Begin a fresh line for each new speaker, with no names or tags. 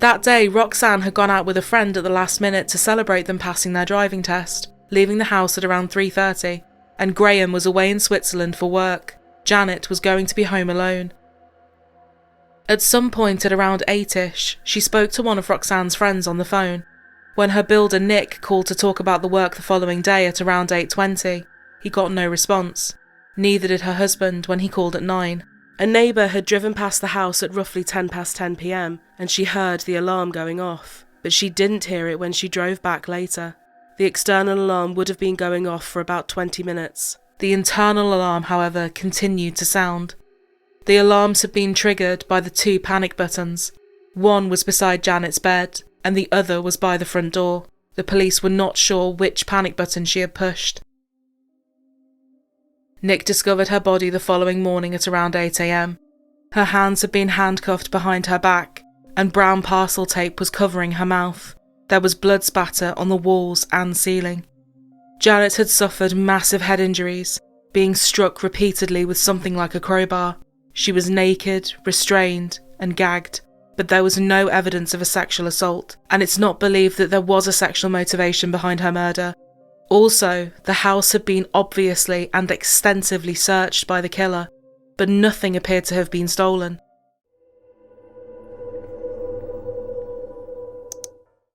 That day, Roxanne had gone out with a friend at the last minute to celebrate them passing their driving test, leaving the house at around 3:30, and Graham was away in Switzerland for work. Janet was going to be home alone. At some point at around 8ish, she spoke to one of Roxanne's friends on the phone. When her builder Nick called to talk about the work the following day at around 8:20, he got no response. Neither did her husband when he called at 9. A neighbour had driven past the house at roughly 10 p.m, and she heard the alarm going off, but she didn't hear it when she drove back later. The external alarm would have been going off for about 20 minutes. The internal alarm, however, continued to sound. The alarms had been triggered by the 2 panic buttons. One was beside Janet's bed, and the other was by the front door. The police were not sure which panic button she had pushed. Nick discovered her body the following morning at around 8 a.m. Her hands had been handcuffed behind her back, and brown parcel tape was covering her mouth. There was blood spatter on the walls and ceiling. Janet had suffered massive head injuries, being struck repeatedly with something like a crowbar. She was naked, restrained, and gagged, but there was no evidence of a sexual assault, and it's not believed that there was a sexual motivation behind her murder. Also, the house had been obviously and extensively searched by the killer, but nothing appeared to have been stolen.